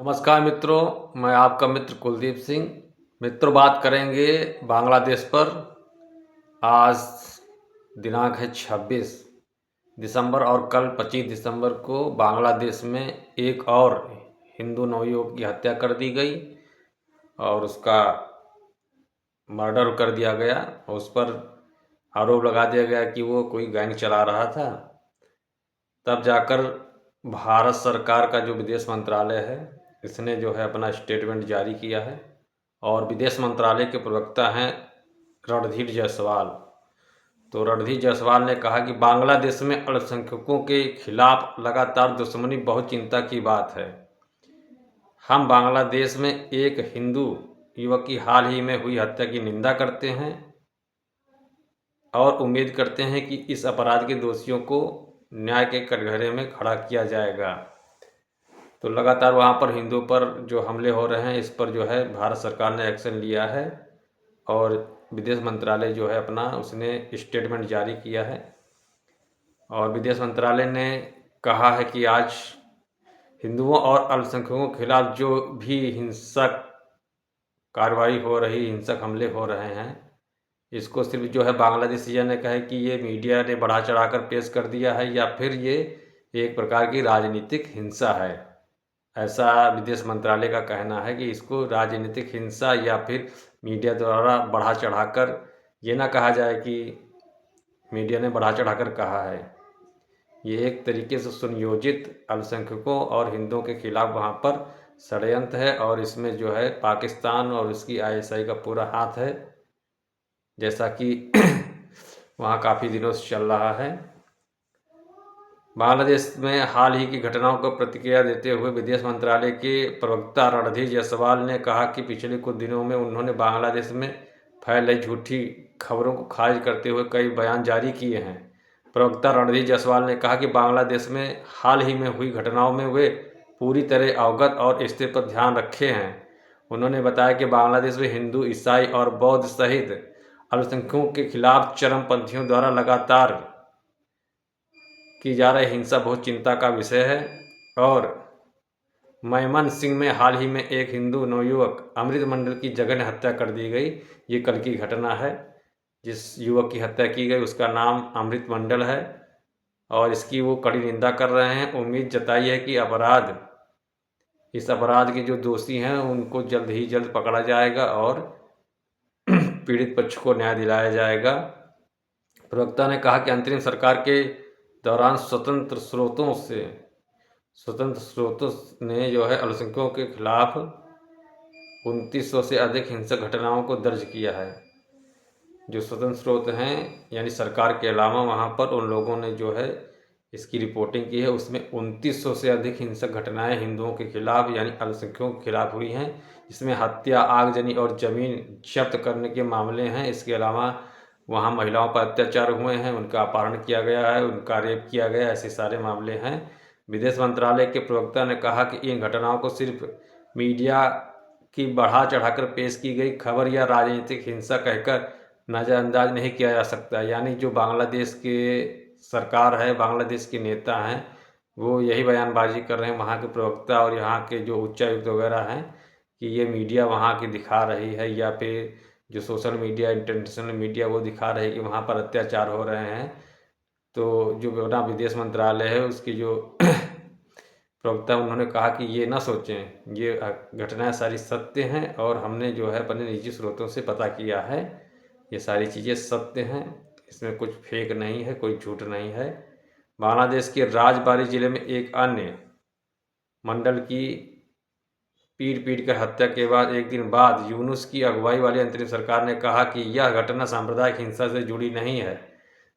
नमस्कार मित्रों, मैं आपका मित्र कुलदीप सिंह। मित्रों, बात करेंगे बांग्लादेश पर। आज दिनांक है 26 दिसंबर और कल 25 दिसंबर को बांग्लादेश में एक और हिंदू नवयुवक की हत्या कर दी गई और उसका मर्डर कर दिया गया। उस पर आरोप लगा दिया गया कि वो कोई गैंग चला रहा था। तब जाकर भारत सरकार का जो विदेश मंत्रालय है, इसने जो है अपना स्टेटमेंट जारी किया है। और विदेश मंत्रालय के प्रवक्ता हैं रणधीर जायसवाल। तो रणधीर जायसवाल ने कहा कि बांग्लादेश में अल्पसंख्यकों के खिलाफ लगातार दुश्मनी बहुत चिंता की बात है। हम बांग्लादेश में एक हिंदू युवक की हाल ही में हुई हत्या की निंदा करते हैं और उम्मीद करते हैं कि इस अपराध के दोषियों को न्याय के कटघरे में खड़ा किया जाएगा। तो लगातार वहाँ पर हिंदुओं पर जो हमले हो रहे हैं, इस पर जो है भारत सरकार ने एक्शन लिया है और विदेश मंत्रालय जो है अपना उसने स्टेटमेंट जारी किया है। और विदेश मंत्रालय ने कहा है कि आज हिंदुओं और अल्पसंख्यकों के खिलाफ जो भी हिंसक कार्रवाई हो रही, हिंसक हमले हो रहे हैं, इसको सिर्फ जो है बांग्लादेश ने कहा है कि ये मीडिया ने बढ़ा चढ़ाकर पेश कर दिया है या फिर ये एक प्रकार की राजनीतिक हिंसा है। ऐसा विदेश मंत्रालय का कहना है कि इसको राजनीतिक हिंसा या फिर मीडिया द्वारा बढ़ा चढ़ाकर ये ना कहा जाए कि मीडिया ने बढ़ा चढ़ाकर कहा है। ये एक तरीके से सुनियोजित अल्पसंख्यकों और हिंदुओं के खिलाफ वहाँ पर षड्यंत्र है और इसमें जो है पाकिस्तान और उसकी आईएसआई का पूरा हाथ है, जैसा कि वहाँ काफ़ी दिनों से चल रहा है। बांग्लादेश में हाल ही की घटनाओं को प्रतिक्रिया देते हुए विदेश मंत्रालय के प्रवक्ता रणधीर जायसवाल ने कहा कि पिछले कुछ दिनों में उन्होंने बांग्लादेश में फैल रही झूठी खबरों को खारिज करते हुए कई बयान जारी किए हैं। प्रवक्ता रणधीर जायसवाल ने कहा कि बांग्लादेश में हाल ही में हुई घटनाओं में वे पूरी तरह अवगत और स्थिति पर ध्यान रखे हैं। उन्होंने बताया कि बांग्लादेश में हिंदू, ईसाई और बौद्ध सहित अल्पसंख्यकों के खिलाफ चरमपंथियों द्वारा लगातार की जा रही हिंसा बहुत चिंता का विषय है। और मयमनसिंह में हाल ही में एक हिंदू नवयुवक अमृत मंडल की जघन्य हत्या कर दी गई। ये कल की घटना है। जिस युवक की हत्या की गई उसका नाम अमृत मंडल है और इसकी वो कड़ी निंदा कर रहे हैं। उम्मीद जताई है कि इस अपराध के जो दोषी हैं उनको जल्द ही जल्द पकड़ा जाएगा और पीड़ित पक्ष को न्याय दिलाया जाएगा। प्रवक्ता ने कहा कि अंतरिम सरकार के दौरान स्वतंत्र स्रोतों ने जो है अल्पसंख्यकों के खिलाफ 2900 से अधिक हिंसक घटनाओं को दर्ज किया है। जो स्वतंत्र स्रोत हैं यानी सरकार के अलावा वहाँ पर उन लोगों ने जो है इसकी रिपोर्टिंग की है, उसमें 2900 से अधिक हिंसक घटनाएं हिंदुओं के खिलाफ यानी अल्पसंख्यकों के खिलाफ हुई हैं। इसमें हत्या, आगजनी और ज़मीन जब्त करने के मामले हैं। इसके अलावा वहाँ महिलाओं पर अत्याचार हुए हैं, उनका अपहरण किया गया है, उनका रेप किया गया, ऐसे सारे मामले हैं। विदेश मंत्रालय के प्रवक्ता ने कहा कि इन घटनाओं को सिर्फ मीडिया की बढ़ा चढ़ाकर पेश की गई खबर या राजनीतिक हिंसा कहकर नज़रअंदाज नहीं किया जा सकता। यानी जो बांग्लादेश के सरकार है, बांग्लादेश के नेता हैं, वो यही बयानबाजी कर रहे हैं, वहाँ के प्रवक्ता और यहाँ के जो उच्चायुक्त वगैरह हैं, कि ये मीडिया वहाँ की दिखा रही है या फिर जो सोशल मीडिया, इंटरनेशनल मीडिया वो दिखा रही है कि वहाँ पर अत्याचार हो रहे हैं। तो जो अपना विदेश मंत्रालय है उसकी जो प्रवक्ता उन्होंने कहा कि ये ना सोचें, ये घटनाएं सारी सत्य हैं और हमने जो है अपने निजी स्रोतों से पता किया है, ये सारी चीज़ें सत्य हैं, इसमें कुछ फेक नहीं है, कोई झूठ नहीं है। बांग्लादेश के राजबारी ज़िले में एक अन्य मंडल की पीट कर हत्या के बाद एक दिन बाद यूनुस की अगुवाई वाली अंतरिम सरकार ने कहा कि यह घटना सांप्रदायिक हिंसा से जुड़ी नहीं है।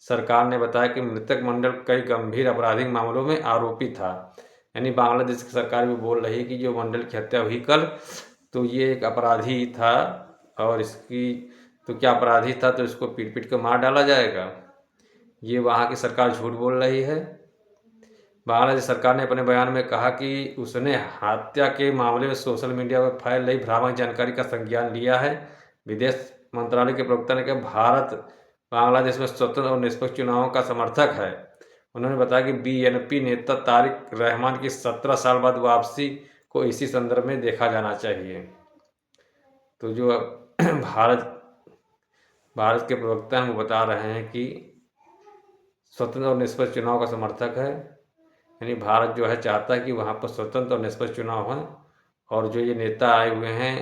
सरकार ने बताया कि मृतक मंडल कई गंभीर आपराधिक मामलों में आरोपी था। यानी बांग्लादेश की सरकार भी बोल रही है कि जो मंडल की हत्या हुई कल, तो ये एक अपराधी था और इसकी तो क्या अपराधी था तो इसको पीट कर मार डाला जाएगा। ये वहाँ की सरकार झूठ बोल रही है। बांग्लादेश सरकार ने अपने बयान में कहा कि उसने हत्या के मामले में सोशल मीडिया पर फैल रही भ्रामक जानकारी का संज्ञान लिया है। विदेश मंत्रालय के प्रवक्ता ने कहा भारत बांग्लादेश में स्वतंत्र और निष्पक्ष चुनावों का समर्थक है। उन्होंने बताया कि बीएनपी नेता तारिक रहमान की 17 साल बाद वापसी को इसी संदर्भ में देखा जाना चाहिए। तो जो भारत के प्रवक्ता हैं वो बता रहे हैं कि स्वतंत्र और निष्पक्ष चुनाव का समर्थक है, यानी भारत जो है चाहता है कि वहाँ पर स्वतंत्र और निष्पक्ष चुनाव हों। और जो ये नेता आए हुए हैं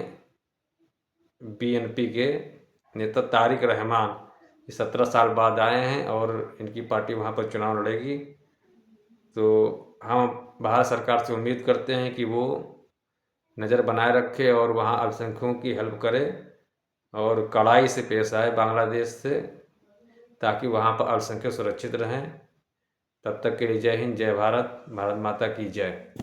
बीएनपी के नेता तारिक रहमान, ये 17 साल बाद आए हैं और इनकी पार्टी वहाँ पर चुनाव लड़ेगी। तो हम भारत सरकार से उम्मीद करते हैं कि वो नज़र बनाए रखे और वहाँ अल्पसंख्यकों की हेल्प करे और कड़ाई से पेश आए बांग्लादेश से, ताकि वहाँ पर अल्पसंख्यक सुरक्षित रहें। तब तक के लिए जय हिंद, जय भारत, भारत माता की जय।